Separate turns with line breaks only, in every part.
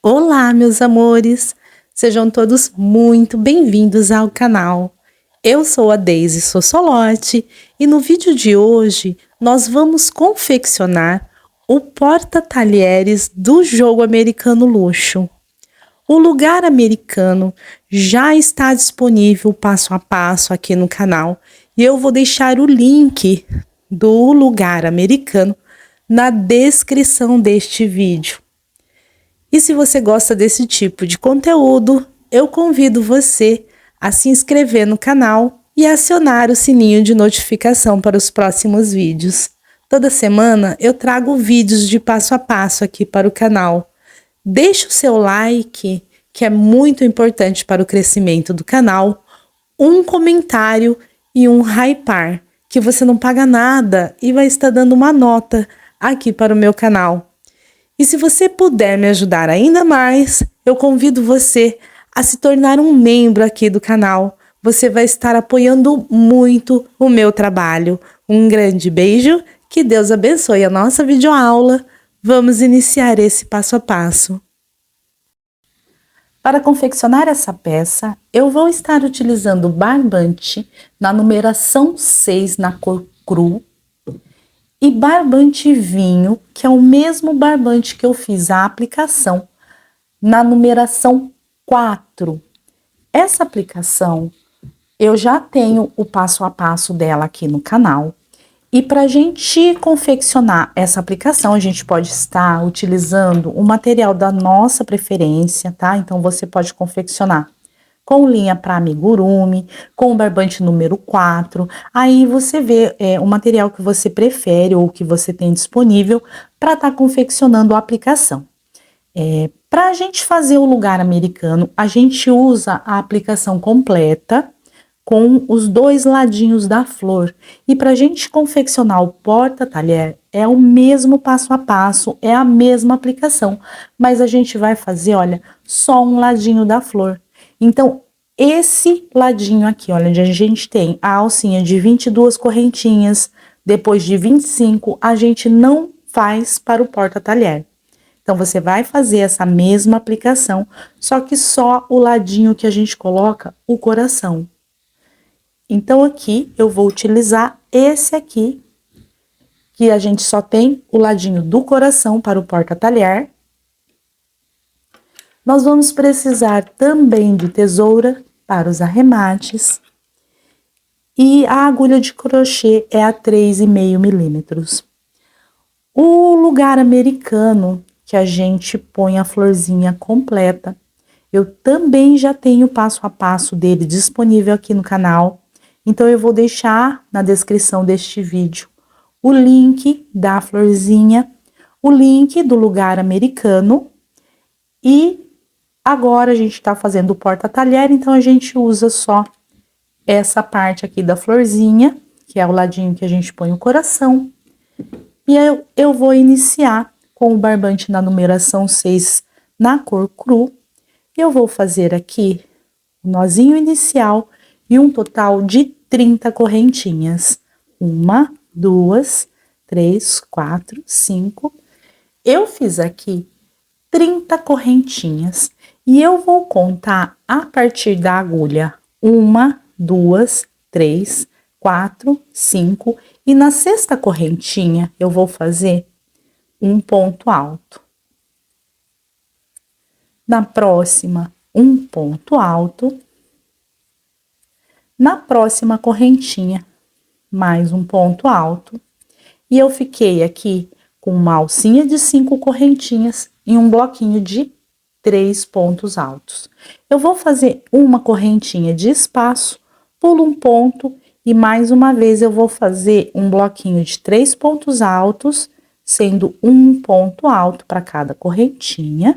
Olá, meus amores! Sejam todos muito bem-vindos ao canal. Eu sou a Deise Sossolotti e no vídeo de hoje nós vamos confeccionar o porta-talheres do jogo americano luxo. O lugar americano já está disponível passo a passo aqui no canal e eu vou deixar o link do lugar americano na descrição deste vídeo. E se você gosta desse tipo de conteúdo, eu convido você a se inscrever no canal e acionar o sininho de notificação para os próximos vídeos. Toda semana eu trago vídeos de passo a passo aqui para o canal. Deixe o seu like, que é muito importante para o crescimento do canal, um comentário e um hypar, que você não paga nada e vai estar dando uma nota aqui para o meu canal. E se você puder me ajudar ainda mais, eu convido você a se tornar um membro aqui do canal. Você vai estar apoiando muito o meu trabalho. Um grande beijo, que Deus abençoe a nossa videoaula. Vamos iniciar esse passo a passo. Para confeccionar essa peça, eu vou estar utilizando barbante na numeração 6 na cor cru, e barbante vinho, que é o mesmo barbante que eu fiz a aplicação na numeração 4. Essa aplicação, eu já tenho o passo a passo dela aqui no canal. E para a gente confeccionar essa aplicação, a gente pode estar utilizando o material da nossa preferência, tá? Então, você pode confeccionar com linha para amigurumi, com o barbante número 4, aí você vê o material que você prefere ou que você tem disponível para estar confeccionando a aplicação. Para a gente fazer o lugar americano, a gente usa a aplicação completa com os dois ladinhos da flor. E para a gente confeccionar o porta-talher, é o mesmo passo a passo, é a mesma aplicação, mas a gente vai fazer, olha, só um ladinho da flor. Então, esse ladinho aqui, olha, onde a gente tem a alcinha de 22 correntinhas, depois de 25, a gente não faz para o porta-talher. Então, você vai fazer essa mesma aplicação, só que só o ladinho que a gente coloca o coração. Então, aqui eu vou utilizar esse aqui, que a gente só tem o ladinho do coração para o porta-talher. Nós vamos precisar também de tesoura para os arremates. E a agulha de crochê é a 3,5 milímetros. O lugar americano, que a gente põe a florzinha completa, eu também já tenho o passo a passo dele disponível aqui no canal. Então, eu vou deixar na descrição deste vídeo o link da florzinha, o link do lugar americano. E agora a gente tá fazendo o porta-talher, então a gente usa só essa parte aqui da florzinha, que é o ladinho que a gente põe o coração. E eu vou iniciar com o barbante na numeração 6 na cor cru. E eu vou fazer aqui o nozinho inicial e um total de 30 correntinhas. 1, 2, 3, 4, 5. Eu fiz aqui 30 correntinhas. E eu vou contar a partir da agulha 1, 2, 3, 4, 5. E na sexta correntinha, eu vou fazer um ponto alto. Na próxima, um ponto alto. Na próxima correntinha, mais um ponto alto. E eu fiquei aqui com uma alcinha de 5 correntinhas e um bloquinho de 3 pontos altos. Eu vou fazer uma correntinha de espaço, pulo um ponto e mais uma vez eu vou fazer um bloquinho de 3 pontos altos, sendo um ponto alto para cada correntinha.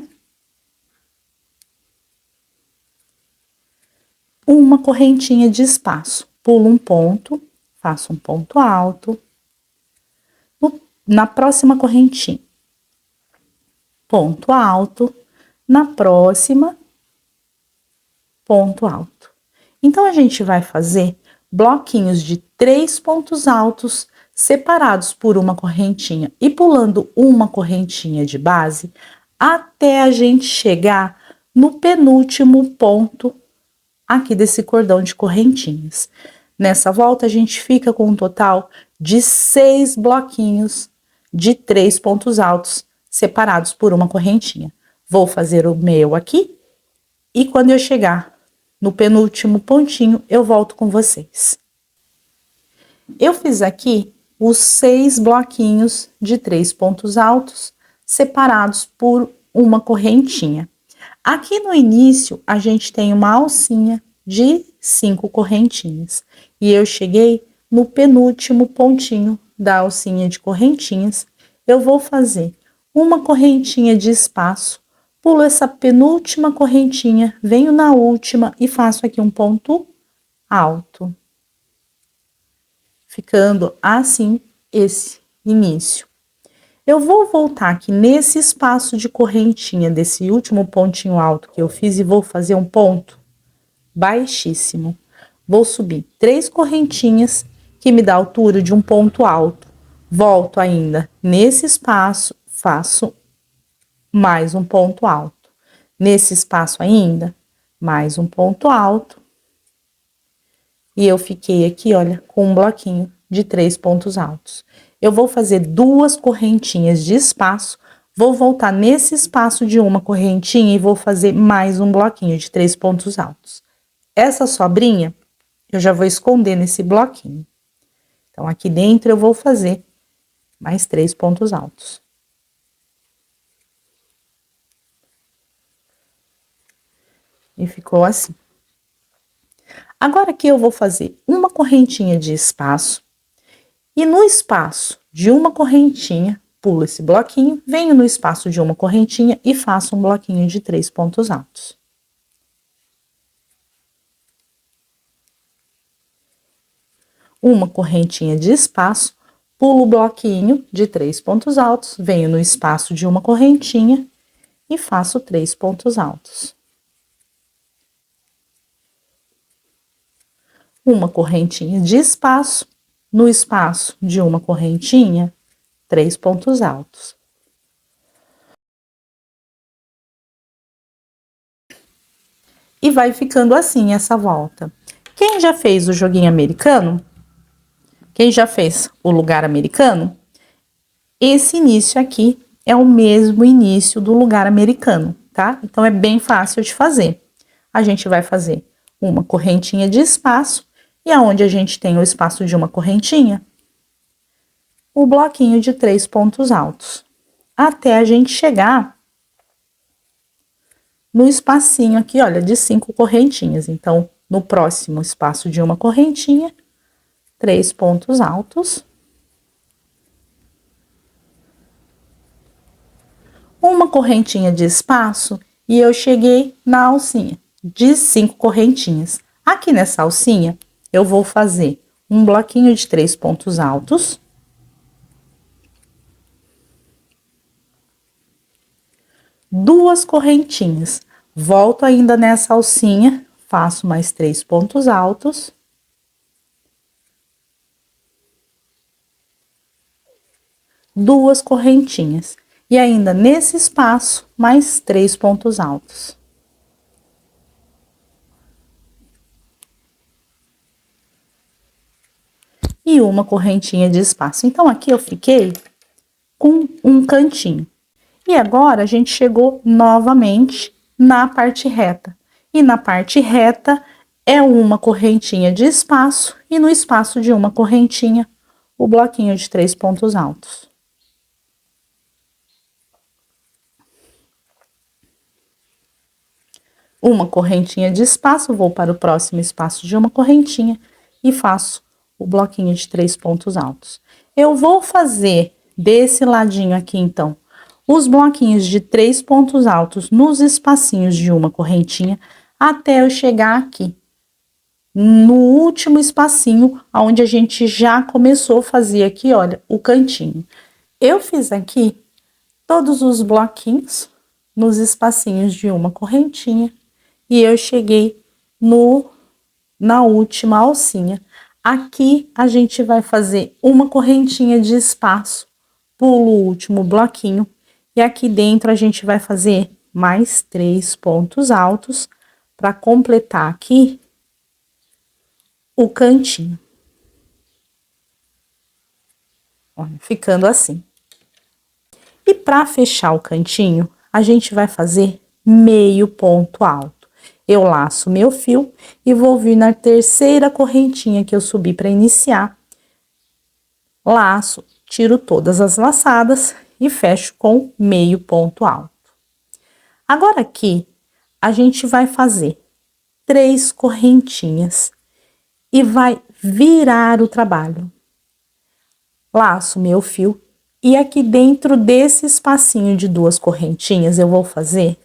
Uma correntinha de espaço, pulo um ponto, faço um ponto alto. Na próxima correntinha, ponto alto. Na próxima, ponto alto. Então, a gente vai fazer bloquinhos de 3 pontos altos separados por uma correntinha e pulando uma correntinha de base até a gente chegar no penúltimo ponto aqui desse cordão de correntinhas. Nessa volta, a gente fica com um total de 6 bloquinhos de 3 pontos altos, separados por uma correntinha. Vou fazer o meu aqui, e quando eu chegar no penúltimo pontinho, eu volto com vocês. Eu fiz aqui os 6 bloquinhos de 3 pontos altos, separados por uma correntinha. Aqui no início, a gente tem uma alcinha de 5 correntinhas. E eu cheguei no penúltimo pontinho da alcinha de correntinhas. Eu vou fazer uma correntinha de espaço, pulo essa penúltima correntinha, venho na última e faço aqui um ponto alto. Ficando assim esse início. Eu vou voltar aqui nesse espaço de correntinha, desse último pontinho alto que eu fiz, e vou fazer um ponto baixíssimo. Vou subir 3 correntinhas, que me dá a altura de um ponto alto. Volto ainda nesse espaço, faço mais um ponto alto. Nesse espaço ainda, mais um ponto alto. E eu fiquei aqui, olha, com um bloquinho de 3 pontos altos. Eu vou fazer 2 correntinhas de espaço, vou voltar nesse espaço de uma correntinha e vou fazer mais um bloquinho de 3 pontos altos. Essa sobrinha, eu já vou esconder nesse bloquinho. Então, aqui dentro eu vou fazer mais 3 pontos altos. E ficou assim. Agora aqui eu vou fazer uma correntinha de espaço. E no espaço de uma correntinha, pulo esse bloquinho, venho no espaço de uma correntinha e faço um bloquinho de 3 pontos altos. Uma correntinha de espaço, pulo o bloquinho de 3 pontos altos, venho no espaço de uma correntinha e faço 3 pontos altos. Uma correntinha de espaço, no espaço de uma correntinha, 3 pontos altos. E vai ficando assim essa volta. Quem já fez o joguinho americano? Quem já fez o lugar americano? Esse início aqui é o mesmo início do lugar americano, tá? Então, é bem fácil de fazer. A gente vai fazer uma correntinha de espaço, e aonde a gente tem o espaço de uma correntinha, o bloquinho de 3 pontos altos, até a gente chegar no espacinho aqui, olha, de 5 correntinhas. Então, no próximo espaço de uma correntinha, 3 pontos altos, uma correntinha de espaço, e eu cheguei na alcinha de 5 correntinhas. Aqui nessa alcinha, eu vou fazer um bloquinho de 3 pontos altos, duas correntinhas, volto ainda nessa alcinha, faço mais 3 pontos altos, duas correntinhas, e ainda nesse espaço, mais 3 pontos altos. E uma correntinha de espaço. Então, aqui eu fiquei com um cantinho. E agora, a gente chegou novamente na parte reta. E na parte reta, é uma correntinha de espaço, e no espaço de uma correntinha, o bloquinho de 3 pontos altos. Uma correntinha de espaço, vou para o próximo espaço de uma correntinha e faço o bloquinho de 3 pontos altos. Eu vou fazer desse ladinho aqui, então, os bloquinhos de 3 pontos altos nos espacinhos de uma correntinha, até eu chegar aqui, no último espacinho, onde a gente já começou a fazer aqui, olha, o cantinho. Eu fiz aqui todos os bloquinhos nos espacinhos de uma correntinha, e eu cheguei na última alcinha. Aqui, a gente vai fazer uma correntinha de espaço, pulo o último bloquinho, E aqui dentro a gente vai fazer mais 3 pontos altos para completar aqui o cantinho. Olha, ficando assim. E para fechar o cantinho, a gente vai fazer meio ponto alto. Eu laço meu fio e vou vir na terceira correntinha que eu subi para iniciar. Laço, tiro todas as laçadas e fecho com meio ponto alto. Agora aqui, a gente vai fazer 3 correntinhas e vai virar o trabalho. Laço meu fio e aqui dentro desse espacinho de 2 correntinhas eu vou fazer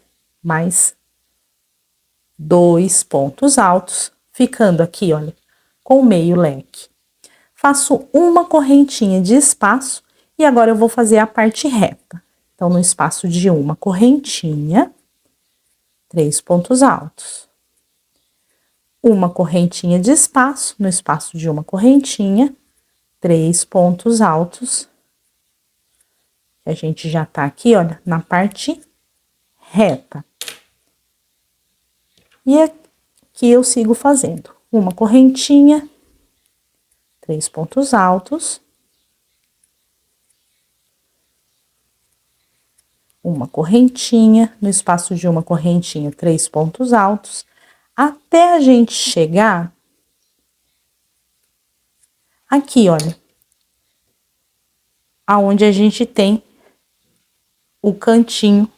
mais 2 pontos altos, ficando aqui, olha, com meio leque. Faço uma correntinha de espaço e agora eu vou fazer a parte reta. Então, no espaço de uma correntinha, 3 pontos altos. Uma correntinha de espaço, no espaço de uma correntinha, 3 pontos altos. A gente já tá aqui, olha, na parte reta. E aqui eu sigo fazendo uma correntinha, 3 pontos altos. Uma correntinha, no espaço de uma correntinha, 3 pontos altos, até a gente chegar aqui, olha, aonde a gente tem o cantinho,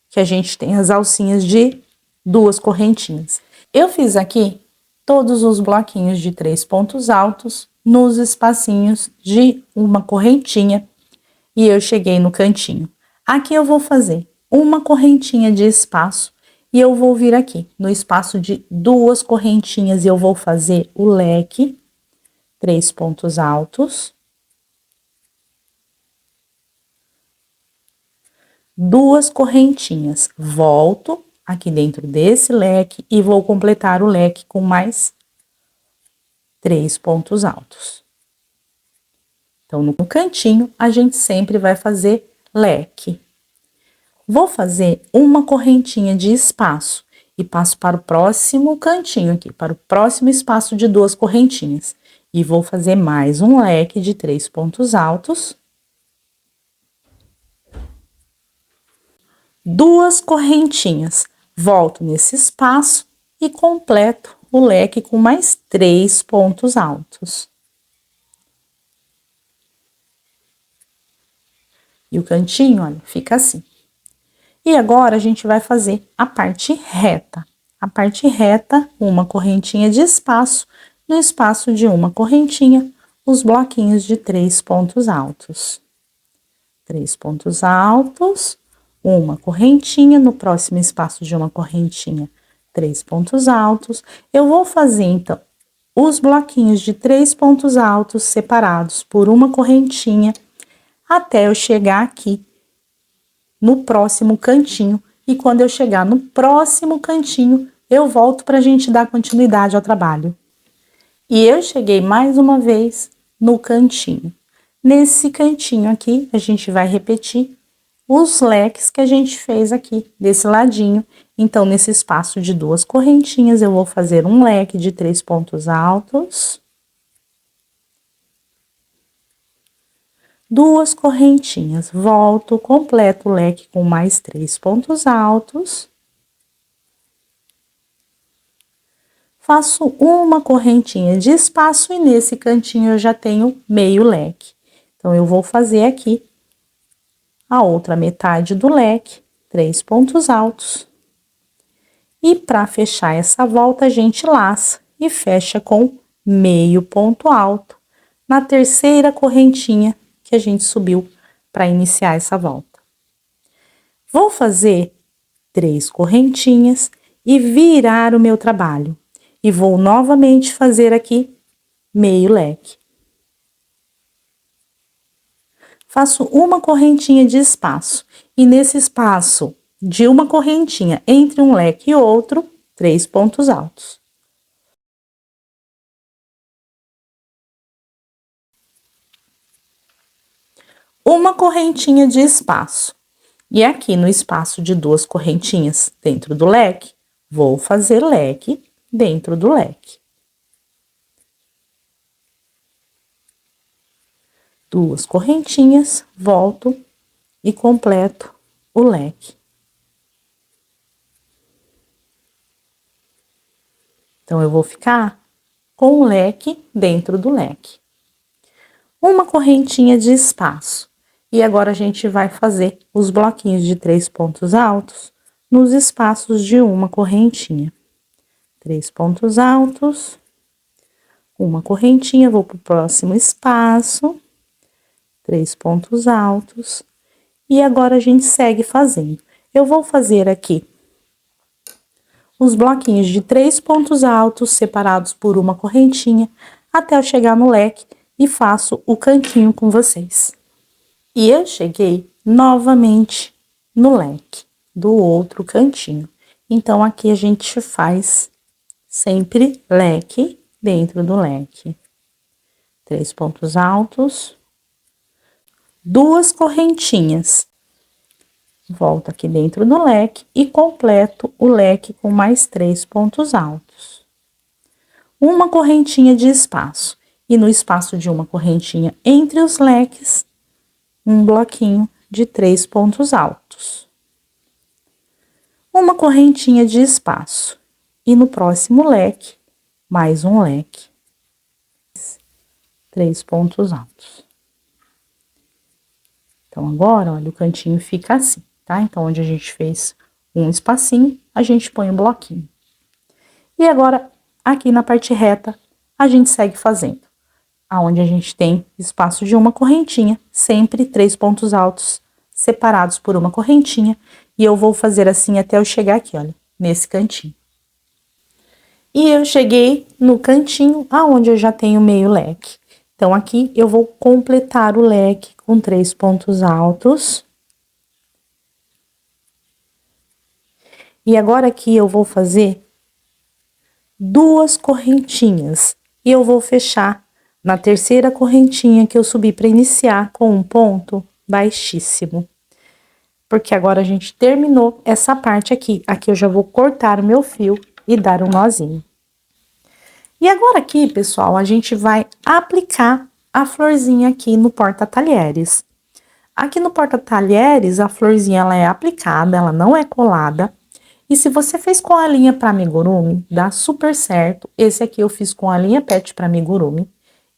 que a gente tem as alcinhas de 2 correntinhas. Eu fiz aqui todos os bloquinhos de 3 pontos altos nos espacinhos de uma correntinha e eu cheguei no cantinho. Aqui eu vou fazer uma correntinha de espaço e eu vou vir aqui no espaço de 2 correntinhas e eu vou fazer o leque, 3 pontos altos, 2 correntinhas, volto aqui dentro desse leque e vou completar o leque com mais 3 pontos altos. Então, no cantinho, a gente sempre vai fazer leque. Vou fazer uma correntinha de espaço e passo para o próximo cantinho aqui, para o próximo espaço de 2 correntinhas. E vou fazer mais um leque de 3 pontos altos. 2 correntinhas, volto nesse espaço e completo o leque com mais 3 pontos altos. E o cantinho, olha, fica assim. E agora, a gente vai fazer a parte reta. A parte reta, uma correntinha de espaço, no espaço de uma correntinha, os bloquinhos de 3 pontos altos. 3 pontos altos, uma correntinha, no próximo espaço de uma correntinha, 3 pontos altos. Eu vou fazer, então, os bloquinhos de 3 pontos altos separados por uma correntinha, até eu chegar aqui no próximo cantinho. E quando eu chegar no próximo cantinho, eu volto para a gente dar continuidade ao trabalho. E eu cheguei mais uma vez no cantinho. Nesse cantinho aqui, a gente vai repetir os leques que a gente fez aqui, desse ladinho. Então, nesse espaço de 2 correntinhas, eu vou fazer um leque de 3 pontos altos. 2 correntinhas, volto, completo o leque com mais 3 pontos altos. Faço uma correntinha de espaço e nesse cantinho eu já tenho meio leque. Então, eu vou fazer aqui a outra metade do leque, 3 pontos altos. E para fechar essa volta, a gente laça e fecha com meio ponto alto na terceira correntinha que a gente subiu para iniciar essa volta. Vou fazer 3 correntinhas e virar o meu trabalho. E vou novamente fazer aqui meio leque. Faço uma correntinha de espaço e nesse espaço de uma correntinha entre um leque e outro, 3 pontos altos. Uma correntinha de espaço E aqui no espaço de 2 correntinhas dentro do leque, vou fazer leque dentro do leque. 2 correntinhas, volto e completo o leque. Então, eu vou ficar com o leque dentro do leque. Uma correntinha de espaço. E agora, a gente vai fazer os bloquinhos de 3 pontos altos nos espaços de uma correntinha. 3 pontos altos, uma correntinha, vou pro próximo espaço, 3 pontos altos. E agora, a gente segue fazendo. Eu vou fazer aqui os bloquinhos de 3 pontos altos separados por uma correntinha até eu chegar no leque e faço o cantinho com vocês. E eu cheguei novamente no leque do outro cantinho. Então, aqui a gente faz sempre leque dentro do leque. 3 pontos altos, 2 correntinhas. Volto aqui dentro do leque e completo o leque com mais 3 pontos altos. Uma correntinha de espaço. E no espaço de uma correntinha entre os leques, um bloquinho de 3 pontos altos. Uma correntinha de espaço. E no próximo leque, mais um leque. 3 pontos altos. Então, agora, olha, o cantinho fica assim. Tá? Então, onde a gente fez um espacinho, a gente põe um bloquinho. E agora, aqui na parte reta, a gente segue fazendo. Aonde a gente tem espaço de uma correntinha, sempre 3 pontos altos, separados por uma correntinha. E eu vou fazer assim até eu chegar aqui, olha, nesse cantinho. E eu cheguei no cantinho, aonde eu já tenho meio leque. Então, aqui eu vou completar o leque com 3 pontos altos. E agora aqui eu vou fazer 2 correntinhas. E eu vou fechar na terceira correntinha que eu subi para iniciar com um ponto baixíssimo. Porque agora a gente terminou essa parte aqui. Aqui eu já vou cortar o meu fio e dar um nozinho. E agora aqui, pessoal, a gente vai aplicar a florzinha aqui no porta-talheres. Aqui no porta-talheres, a florzinha ela é aplicada, ela não é colada. E se você fez com a linha para amigurumi, dá super certo. Esse aqui eu fiz com a linha pet para amigurumi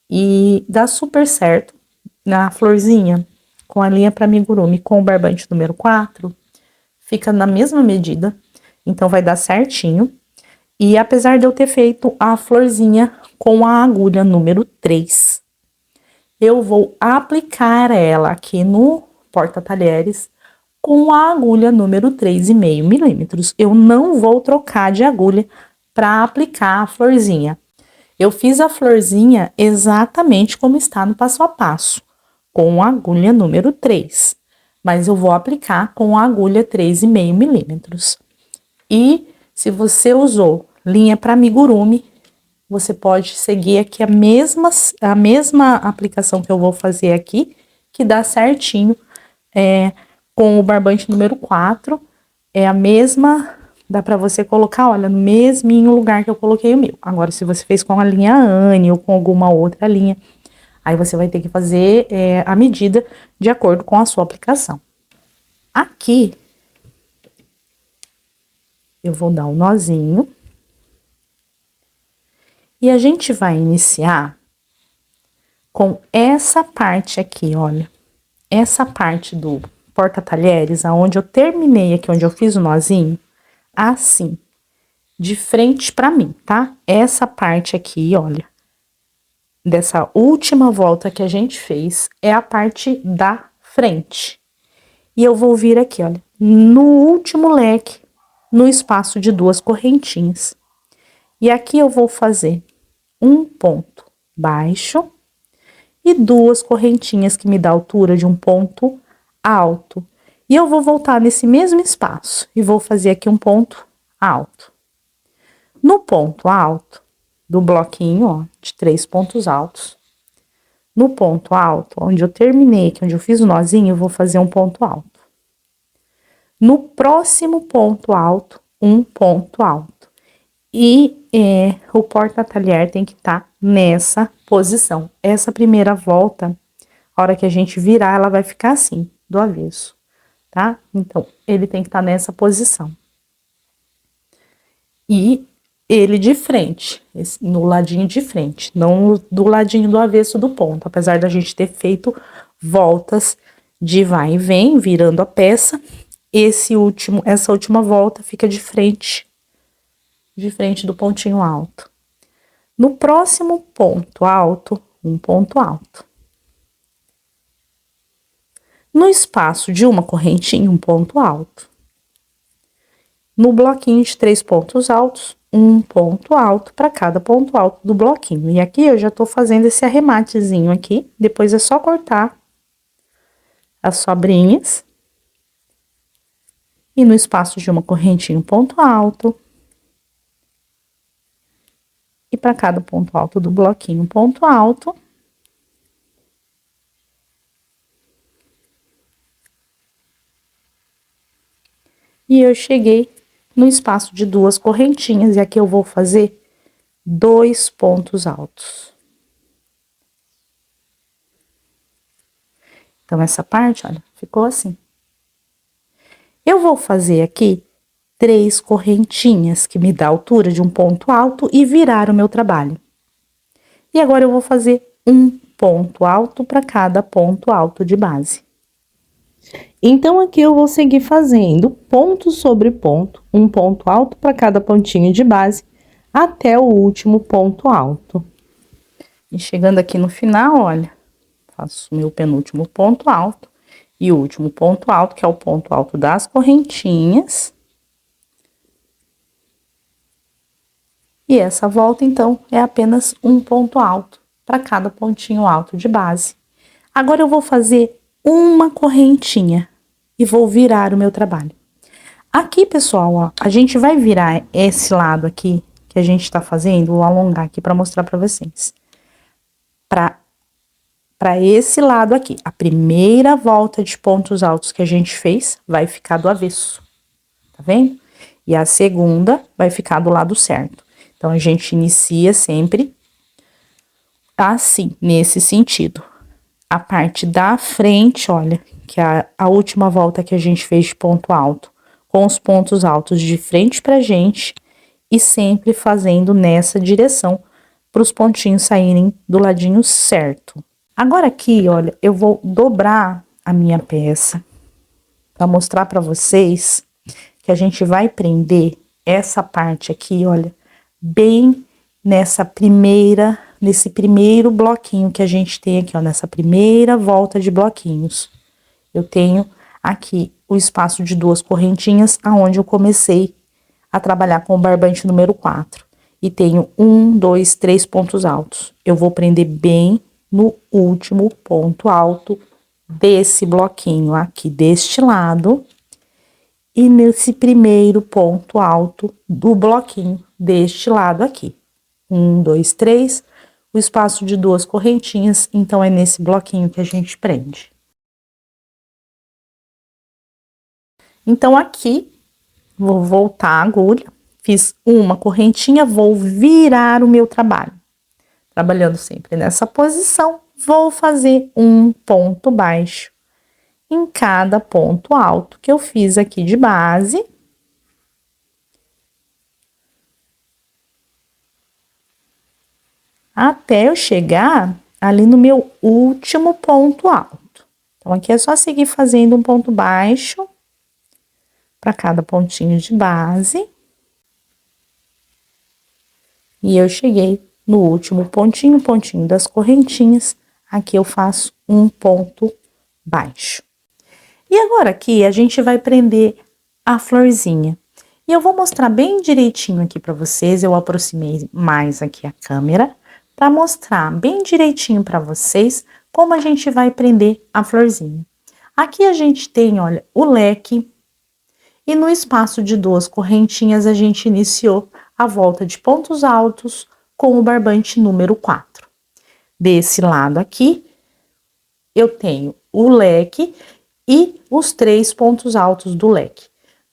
e dá super certo na florzinha com a linha para amigurumi com o barbante número 4, fica na mesma medida, então vai dar certinho. E apesar de eu ter feito a florzinha com a agulha número 3, eu vou aplicar ela aqui no porta-talheres com a agulha número 3,5 milímetros. Eu não vou trocar de agulha para aplicar a florzinha. Eu fiz a florzinha exatamente como está no passo a passo, com a agulha número 3. Mas eu vou aplicar com a agulha 3,5 milímetros. E se você usou linha para amigurumi, você pode seguir aqui a mesma aplicação que eu vou fazer aqui, que dá certinho, com o barbante número 4, é a mesma, dá pra você colocar, olha, no mesminho lugar que eu coloquei o meu. Agora, se você fez com a linha Anne ou com alguma outra linha, aí você vai ter que fazer a medida de acordo com a sua aplicação. Aqui, eu vou dar um nozinho. E a gente vai iniciar com essa parte aqui, olha. Essa parte do porta-talheres, aonde eu terminei aqui, onde eu fiz o nozinho, assim, de frente pra mim, tá? Essa parte aqui, olha, dessa última volta que a gente fez, é a parte da frente. E eu vou vir aqui, olha, no último leque, no espaço de 2 correntinhas. E aqui eu vou fazer um ponto baixo e 2 correntinhas que me dá a altura de um ponto alto. E eu vou voltar nesse mesmo espaço e vou fazer aqui um ponto alto. No ponto alto do bloquinho, ó, de 3 pontos altos, no ponto alto, onde eu terminei, aqui onde eu fiz o nozinho, eu vou fazer um ponto alto. No próximo ponto alto, um ponto alto. E o porta-talher tem que estar nessa posição. Essa primeira volta, a hora que a gente virar, ela vai ficar assim, do avesso, tá? Então, ele tem que estar nessa posição. E ele de frente, no ladinho de frente, não do ladinho do avesso do ponto, apesar da gente ter feito voltas de vai e vem, virando a peça, essa última volta fica de frente do pontinho alto. No próximo ponto alto, um ponto alto. No espaço de uma correntinha, um ponto alto. No bloquinho de 3 pontos altos, um ponto alto para cada ponto alto do bloquinho. E aqui eu já tô fazendo esse arrematezinho aqui, depois é só cortar as sobrinhas. E no espaço de uma correntinha, um ponto alto. E para cada ponto alto do bloquinho, um ponto alto. E eu cheguei no espaço de 2 correntinhas, e aqui eu vou fazer 2 pontos altos. Então, essa parte, olha, ficou assim. Eu vou fazer aqui 3 correntinhas, que me dá a altura de um ponto alto, e virar o meu trabalho. E agora eu vou fazer um ponto alto para cada ponto alto de base. Então, aqui eu vou seguir fazendo ponto sobre ponto, um ponto alto para cada pontinho de base, até o último ponto alto. E chegando aqui no final, olha, faço o meu penúltimo ponto alto e o último ponto alto, que é o ponto alto das correntinhas. E essa volta, então, é apenas um ponto alto para cada pontinho alto de base. Agora, eu vou fazer uma correntinha e vou virar o meu trabalho. Aqui, pessoal, ó, a gente vai virar esse lado aqui que a gente tá fazendo, vou alongar aqui para mostrar para vocês. Para esse lado aqui, a primeira volta de pontos altos que a gente fez vai ficar do avesso, tá vendo? E a segunda vai ficar do lado certo. Então, a gente inicia sempre assim, nesse sentido. A parte da frente, olha, que é a última volta que a gente fez de ponto alto, com os pontos altos de frente pra gente e sempre fazendo nessa direção para os pontinhos saírem do ladinho certo. Agora aqui, olha, eu vou dobrar a minha peça para mostrar para vocês que a gente vai prender essa parte aqui, olha, bem nesse primeiro bloquinho que a gente tem aqui, ó, nessa primeira volta de bloquinhos. Eu tenho aqui o espaço de 2 correntinhas, aonde eu comecei a trabalhar com o barbante número 4. E tenho 1, 2, 3 pontos altos. Eu vou prender bem no último ponto alto desse bloquinho aqui, deste lado. E nesse primeiro ponto alto do bloquinho, deste lado aqui. 1, 2, 3, o espaço de 2 correntinhas, então é nesse bloquinho que a gente prende. Então, aqui, vou voltar a agulha, fiz uma correntinha, vou virar o meu trabalho. Trabalhando sempre nessa posição, vou fazer um ponto baixo em cada ponto alto que eu fiz aqui de base. Até eu chegar ali no meu último ponto alto. Então, aqui é só seguir fazendo um ponto baixo para cada pontinho de base. E eu cheguei no último pontinho das correntinhas. Aqui eu faço um ponto baixo. E agora aqui a gente vai prender a florzinha. E eu vou mostrar bem direitinho aqui para vocês. Eu aproximei mais aqui a câmera para mostrar bem direitinho para vocês como a gente vai prender a florzinha. Aqui a gente tem, olha, o leque, e no espaço de 2 correntinhas a gente iniciou a volta de pontos altos com o barbante número 4. Desse lado aqui, eu tenho o leque e os 3 pontos altos do leque.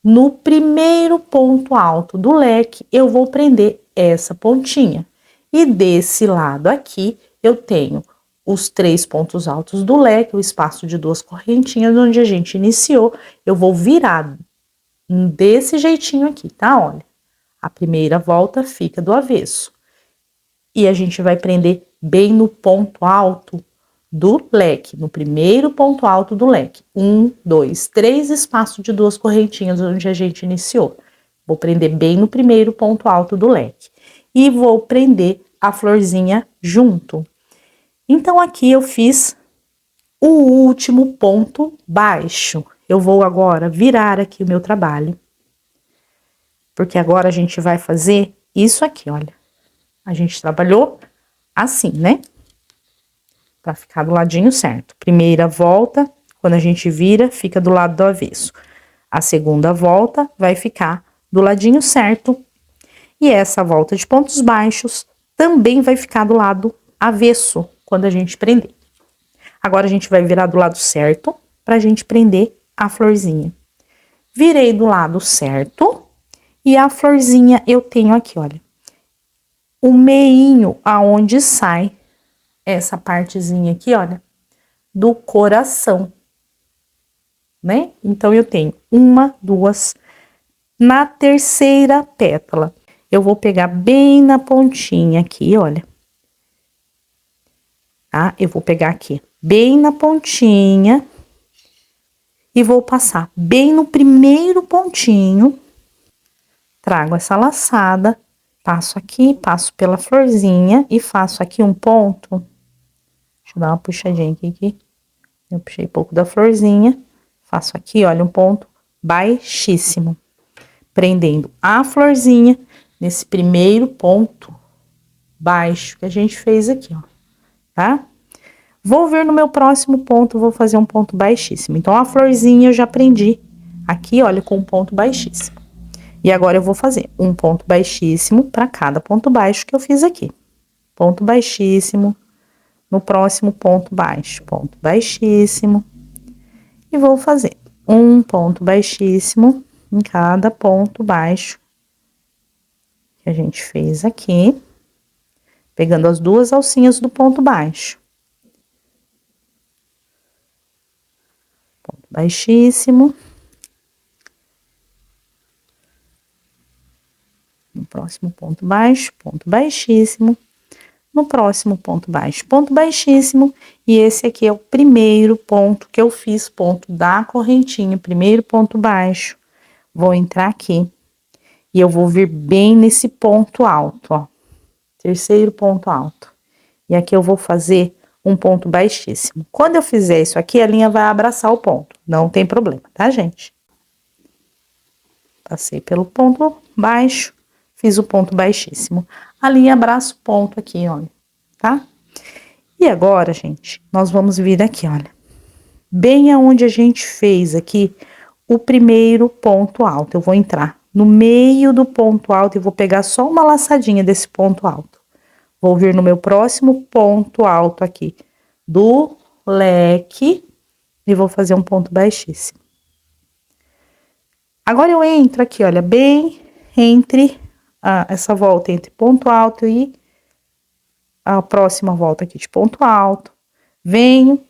no primeiro ponto alto do leque, eu vou prender essa pontinha. E desse lado aqui, eu tenho os 3 pontos altos do leque, o espaço de 2 correntinhas, onde a gente iniciou. Eu vou virar desse jeitinho aqui, tá? Olha, a primeira volta fica do avesso. E a gente vai prender bem no ponto alto do leque, no primeiro ponto alto do leque. 1, 2, 3 espaços de 2 correntinhas onde a gente iniciou. Vou prender bem no primeiro ponto alto do leque. E vou prender a florzinha junto. Então, aqui eu fiz o último ponto baixo. Eu vou agora virar aqui o meu trabalho. Porque agora a gente vai fazer isso aqui, olha. A gente trabalhou assim, né? Pra ficar do ladinho certo. Primeira volta, quando a gente vira, fica do lado do avesso. A segunda volta vai ficar do ladinho certo. E essa volta de pontos baixos também vai ficar do lado avesso, quando a gente prender. Agora, a gente vai virar do lado certo, pra gente prender a florzinha. Virei do lado certo, e a florzinha eu tenho aqui, olha. O meinho aonde sai essa partezinha aqui, olha, do coração, né? Então, eu tenho 1, 2, na terceira pétala, eu vou pegar bem na pontinha aqui, olha. Tá? Eu vou pegar aqui, bem na pontinha, e vou passar bem no primeiro pontinho, trago essa laçada, passo aqui, passo pela florzinha e faço aqui um ponto. Deixa eu dar uma puxadinha aqui. Eu puxei pouco da florzinha, faço aqui, olha, um ponto baixíssimo. Prendendo a florzinha nesse primeiro ponto baixo que a gente fez aqui, ó, tá? Vou vir no meu próximo ponto, vou fazer um ponto baixíssimo. Então, a florzinha eu já prendi aqui, olha, com um ponto baixíssimo. E agora eu vou fazer um ponto baixíssimo para cada ponto baixo que eu fiz aqui. Ponto baixíssimo, no próximo ponto baixo, ponto baixíssimo. E vou fazer um ponto baixíssimo em cada ponto baixo que a gente fez aqui, pegando as 2 alcinhas do ponto baixo. Ponto baixíssimo. No próximo ponto baixo, ponto baixíssimo. No próximo ponto baixo, ponto baixíssimo. E esse aqui é o primeiro ponto que eu fiz, ponto da correntinha, primeiro ponto baixo. Vou entrar aqui e eu vou vir bem nesse ponto alto, ó. Terceiro ponto alto. E aqui eu vou fazer um ponto baixíssimo. Quando eu fizer isso aqui, a linha vai abraçar o ponto. Não tem problema, tá, gente? Passei pelo ponto baixo. Fiz o ponto baixíssimo. A linha abraça o ponto aqui, olha, tá? E agora, gente, nós vamos vir aqui, olha. Bem aonde a gente fez aqui o primeiro ponto alto. Eu vou entrar no meio do ponto alto e vou pegar só uma laçadinha desse ponto alto. Vou vir no meu próximo ponto alto aqui do leque e vou fazer um ponto baixíssimo. Agora eu entro aqui, olha, bem entre essa volta entre ponto alto e a próxima volta aqui de ponto alto. Venho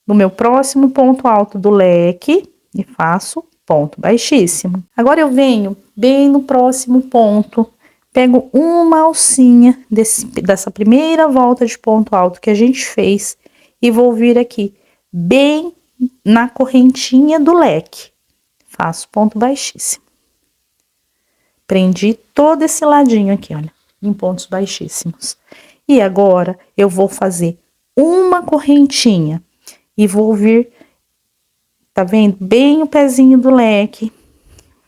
no meu próximo ponto alto do leque e faço ponto baixíssimo. Agora eu venho bem no próximo ponto, pego uma alcinha dessa primeira volta de ponto alto que a gente fez e vou vir aqui bem na correntinha do leque. Faço ponto baixíssimo. Prendi todo esse ladinho aqui, olha, em pontos baixíssimos. E agora, eu vou fazer uma correntinha e vou vir, tá vendo? Bem o pezinho do leque.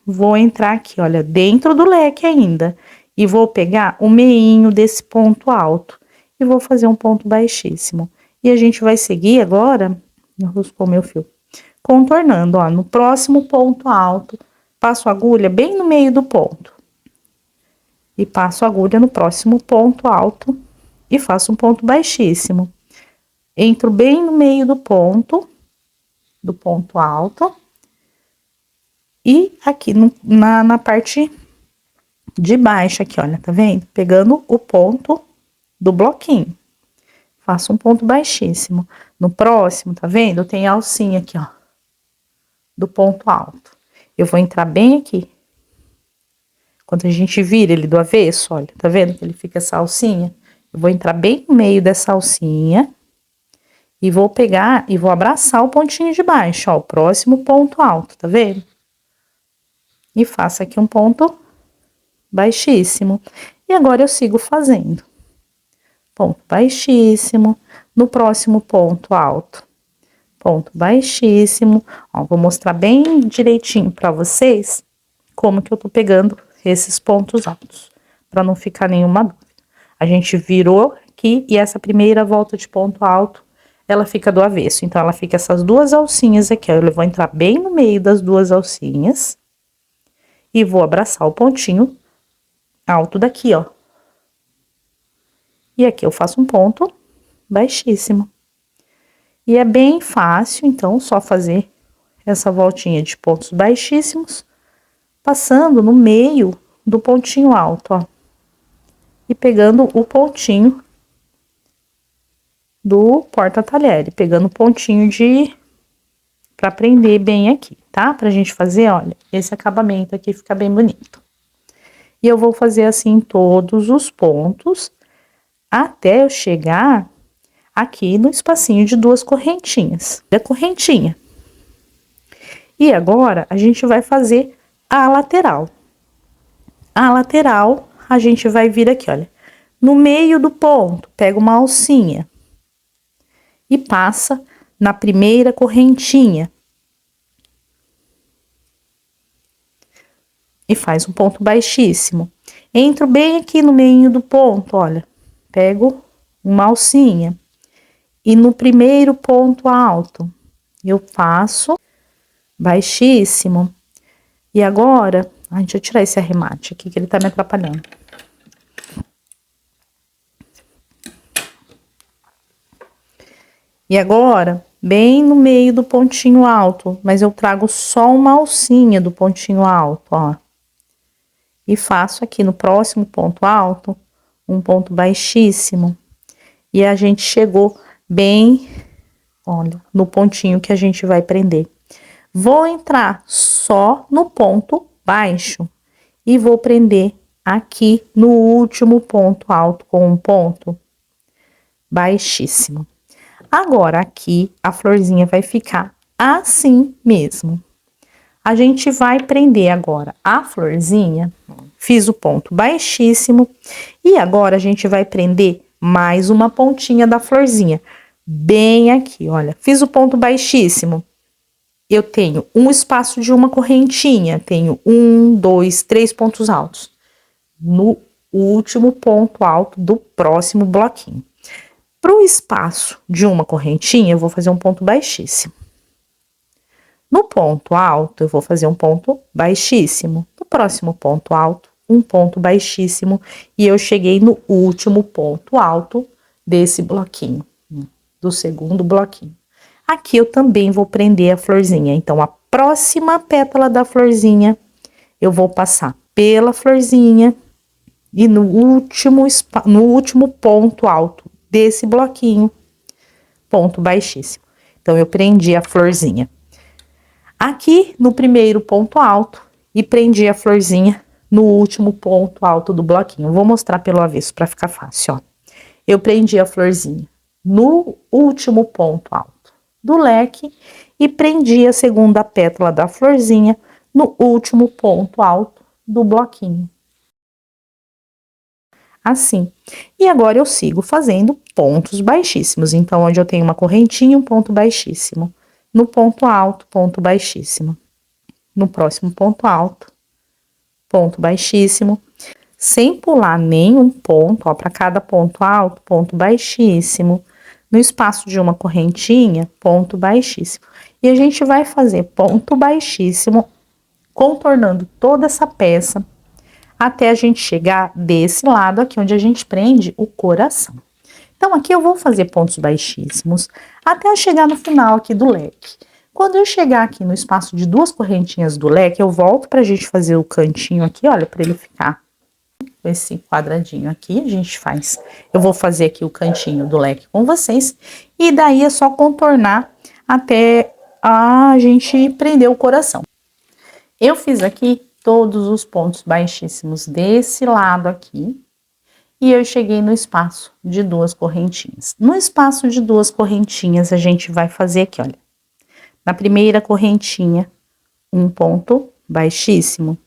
Vou entrar aqui, olha, dentro do leque ainda. E vou pegar o meinho desse ponto alto. E vou fazer um ponto baixíssimo. E a gente vai seguir agora, enroscou meu fio, contornando, ó, no próximo ponto alto. Passo a agulha bem no meio do ponto. E passo a agulha no próximo ponto alto. E faço um ponto baixíssimo. Entro bem no meio do ponto alto. E aqui na parte de baixo aqui, olha, tá vendo? Pegando o ponto do bloquinho. Faço um ponto baixíssimo. No próximo, tá vendo? Tem a alcinha aqui, ó, do ponto alto. Eu vou entrar bem aqui. Quando a gente vira ele do avesso, olha, tá vendo que ele fica essa alcinha? Eu vou entrar bem no meio dessa alcinha e vou pegar e vou abraçar o pontinho de baixo, ó, o próximo ponto alto, tá vendo? E faço aqui um ponto baixíssimo. E agora eu sigo fazendo. Ponto baixíssimo, no próximo ponto alto, ponto baixíssimo. Ó, vou mostrar bem direitinho para vocês como que eu tô pegando esses pontos altos, para não ficar nenhuma dúvida. A gente virou aqui e essa primeira volta de ponto alto, ela fica do avesso. Então, ela fica essas duas alcinhas aqui, ó. Eu vou entrar bem no meio das duas alcinhas e vou abraçar o pontinho alto daqui, ó. E aqui eu faço um ponto baixíssimo. E é bem fácil, então, só fazer essa voltinha de pontos baixíssimos, passando no meio do pontinho alto, ó. E pegando o pontinho do porta-talher, pegando o pontinho pra prender bem aqui, tá? Pra gente fazer, olha, esse acabamento aqui fica bem bonito. E eu vou fazer assim em todos os pontos, até eu chegar aqui no espacinho de duas correntinhas, da correntinha. E agora, a gente vai fazer a lateral. A lateral, a gente vai vir aqui, olha, no meio do ponto, pega uma alcinha e passa na primeira correntinha. E faz um ponto baixíssimo. Entro bem aqui no meio do ponto, olha, pego uma alcinha. E no primeiro ponto alto, eu faço baixíssimo. E agora, deixa eu tirar esse arremate aqui, que ele tá me atrapalhando. E agora, bem no meio do pontinho alto, mas eu trago só uma alcinha do pontinho alto, ó. E faço aqui no próximo ponto alto, um ponto baixíssimo. E a gente chegou bem, olha, no pontinho que a gente vai prender. Vou entrar só no ponto baixo e vou prender aqui no último ponto alto com um ponto baixíssimo. Agora, aqui, a florzinha vai ficar assim mesmo. A gente vai prender agora a florzinha, fiz o ponto baixíssimo, e agora a gente vai prender mais uma pontinha da florzinha, bem aqui, olha. Fiz o ponto baixíssimo, eu tenho um espaço de uma correntinha, tenho 1, 2, 3 pontos altos no último ponto alto do próximo bloquinho. Para o espaço de uma correntinha, eu vou fazer um ponto baixíssimo. No ponto alto, eu vou fazer um ponto baixíssimo. No próximo ponto alto, um ponto baixíssimo. E eu cheguei no último ponto alto desse bloquinho, do segundo bloquinho. Aqui eu também vou prender a florzinha. Então, a próxima pétala da florzinha, eu vou passar pela florzinha e no último ponto alto desse bloquinho, ponto baixíssimo. Então, eu prendi a florzinha aqui no primeiro ponto alto e prendi a florzinha no último ponto alto do bloquinho. Vou mostrar pelo avesso para ficar fácil, ó. Eu prendi a florzinha no último ponto alto do leque e prendi a segunda pétala da florzinha no último ponto alto do bloquinho. Assim. E agora eu sigo fazendo pontos baixíssimos. Então, onde eu tenho uma correntinha, um ponto baixíssimo. No ponto alto, ponto baixíssimo. No próximo ponto alto, ponto baixíssimo. Sem pular nenhum ponto, ó, para cada ponto alto, ponto baixíssimo. No espaço de uma correntinha, ponto baixíssimo. E a gente vai fazer ponto baixíssimo, contornando toda essa peça, até a gente chegar desse lado aqui, onde a gente prende o coração. Então, aqui eu vou fazer pontos baixíssimos, até chegar no final aqui do leque. Quando eu chegar aqui no espaço de 2 correntinhas do leque, eu volto pra gente fazer o cantinho aqui, olha, pra ele ficar com esse quadradinho aqui, a gente faz. Eu vou fazer aqui o cantinho do leque com vocês, e daí é só contornar até a gente prender o coração. Eu fiz aqui todos os pontos baixíssimos desse lado aqui, e eu cheguei no espaço de 2 correntinhas. No espaço de 2 correntinhas, a gente vai fazer aqui, olha. Na primeira correntinha, um ponto baixíssimo.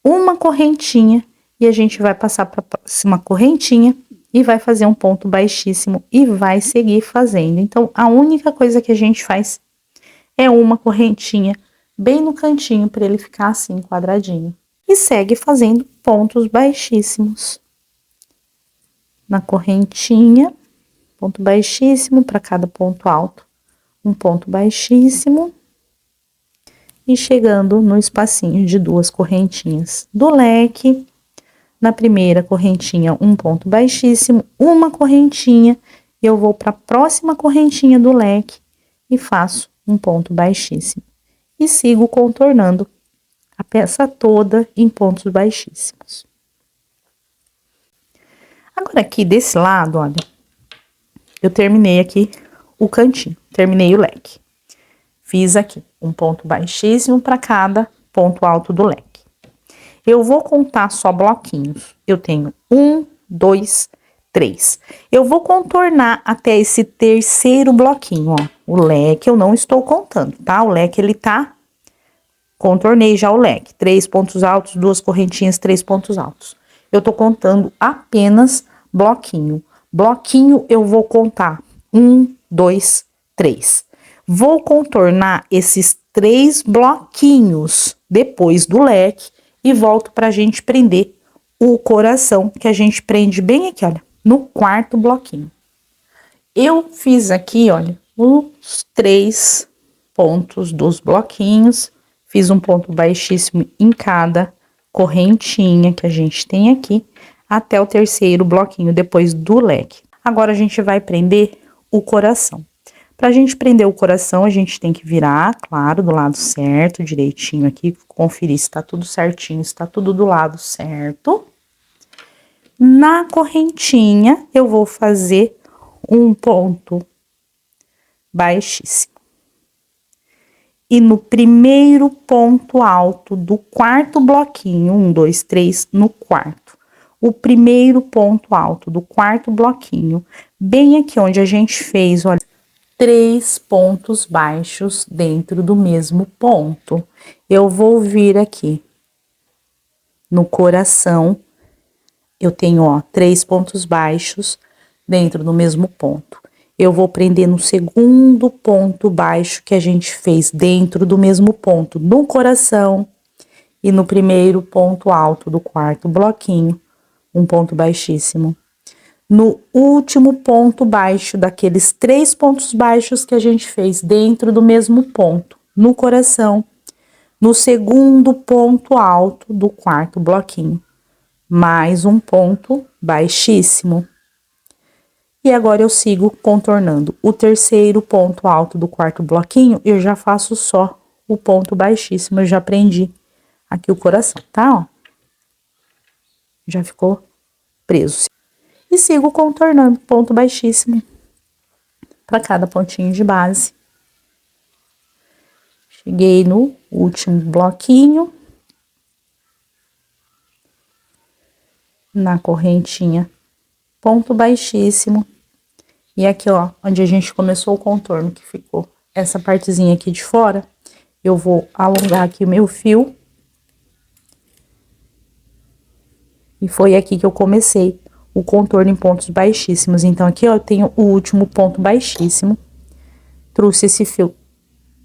Uma correntinha, e a gente vai passar para a próxima correntinha, e vai fazer um ponto baixíssimo, e vai seguir fazendo. Então, a única coisa que a gente faz é uma correntinha, bem no cantinho, para ele ficar assim, quadradinho. E segue fazendo pontos baixíssimos. Na correntinha, ponto baixíssimo para cada ponto alto, um ponto baixíssimo, e chegando no espacinho de 2 correntinhas do leque. Na primeira correntinha, um ponto baixíssimo, uma correntinha, e eu vou para a próxima correntinha do leque e faço um ponto baixíssimo. E sigo contornando a peça toda em pontos baixíssimos. Agora, aqui desse lado, olha, eu terminei aqui o cantinho, terminei o leque. Fiz aqui um ponto baixíssimo para cada ponto alto do leque. Eu vou contar só bloquinhos. Eu tenho 1, 2, 3. Eu vou contornar até esse terceiro bloquinho, ó. O leque eu não estou contando, tá? O leque, ele tá... Contornei já o leque. 3 pontos altos, 2 correntinhas, 3 pontos altos. Eu tô contando apenas bloquinho. Bloquinho eu vou contar 1, 2, 3. Vou contornar esses 3 bloquinhos depois do leque e volto pra gente prender o coração, que a gente prende bem aqui, olha, no 4º bloquinho. Eu fiz aqui, olha, os 3 pontos dos bloquinhos, fiz um ponto baixíssimo em cada correntinha que a gente tem aqui, até o terceiro bloquinho depois do leque. Agora, a gente vai prender o coração. Pra gente prender o coração, a gente tem que virar, claro, do lado certo, direitinho aqui, conferir se tá tudo certinho, se tá tudo do lado certo. Na correntinha, eu vou fazer um ponto baixíssimo. E no primeiro ponto alto do 4º bloquinho, 1, 2, 3, no 4º. O primeiro ponto alto do 4º bloquinho, bem aqui onde a gente fez, olha, 3 pontos baixos dentro do mesmo ponto. Eu vou vir aqui no coração, eu tenho, ó, 3 pontos baixos dentro do mesmo ponto. Eu vou prender no segundo ponto baixo que a gente fez dentro do mesmo ponto, no coração, e no primeiro ponto alto do 4º bloquinho, um ponto baixíssimo. No último ponto baixo daqueles 3 pontos baixos que a gente fez dentro do mesmo ponto, no coração, no segundo ponto alto do 4º bloquinho, mais um ponto baixíssimo. E agora eu sigo contornando o terceiro ponto alto do 4º bloquinho, eu já faço só o ponto baixíssimo, eu já prendi aqui o coração, tá, ó? Já ficou preso. E sigo contornando ponto baixíssimo para cada pontinho de base. Cheguei no último bloquinho. Na correntinha, ponto baixíssimo. E aqui, ó, onde a gente começou o contorno, que ficou essa partezinha aqui de fora, eu vou alongar aqui o meu fio. E foi aqui que eu comecei o contorno em pontos baixíssimos. Então, aqui, ó, eu tenho o último ponto baixíssimo. Trouxe esse fio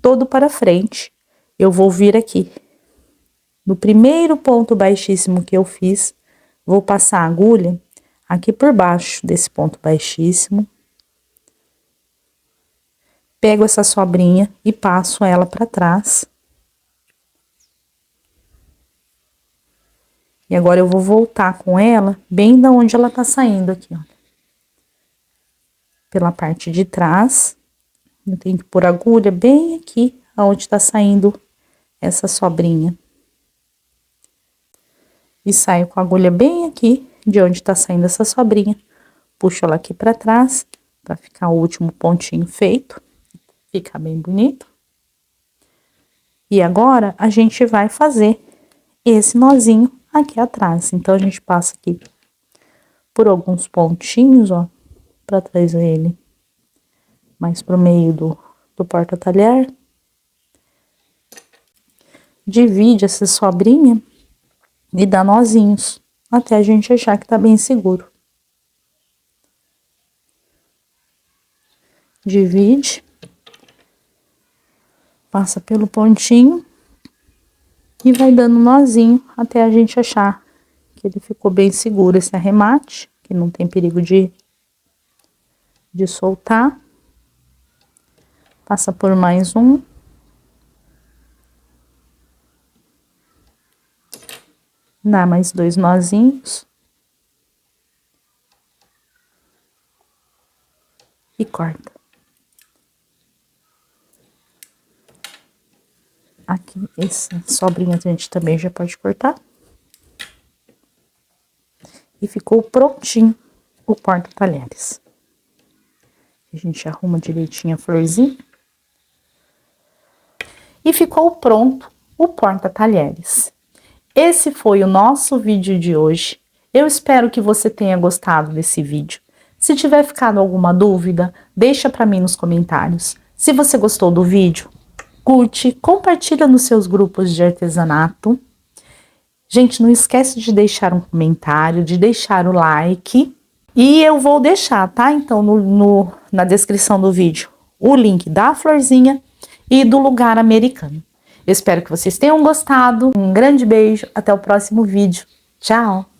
todo para frente. Eu vou vir aqui no primeiro ponto baixíssimo que eu fiz, vou passar a agulha aqui por baixo desse ponto baixíssimo. Pego essa sobrinha e passo ela para trás. E agora eu vou voltar com ela bem da onde ela tá saindo aqui, ó. Pela parte de trás, Eu tenho que pôr a agulha bem aqui, onde tá saindo essa sobrinha. E saio com a agulha bem aqui, de onde tá saindo essa sobrinha. Puxo ela aqui pra trás, pra ficar o último pontinho feito. Fica bem bonito. E agora, a gente vai fazer esse nozinho aqui atrás. Então, a gente passa aqui por alguns pontinhos, ó, pra trazer ele mais pro meio do porta-talher. Divide essa sobrinha e dá nozinhos, até a gente achar que tá bem seguro. Divide. Passa pelo pontinho. E vai dando nozinho até a gente achar que ele ficou bem seguro esse arremate, que não tem perigo de soltar. Passa por mais um. Dá mais 2 nozinhos. E corta. Aqui, essa sobrinha a gente também já pode cortar. E ficou prontinho o porta-talheres. A gente arruma direitinho a florzinha. E ficou pronto o porta-talheres. Esse foi o nosso vídeo de hoje. Eu espero que você tenha gostado desse vídeo. Se tiver ficado alguma dúvida, deixa para mim nos comentários. Se você gostou do vídeo, curte, compartilha nos seus grupos de artesanato. Gente, não esquece de deixar um comentário, de deixar o like. E eu vou deixar, tá? Então, na descrição do vídeo, o link da florzinha e do lugar americano. Eu espero que vocês tenham gostado. Um grande beijo, até o próximo vídeo. Tchau!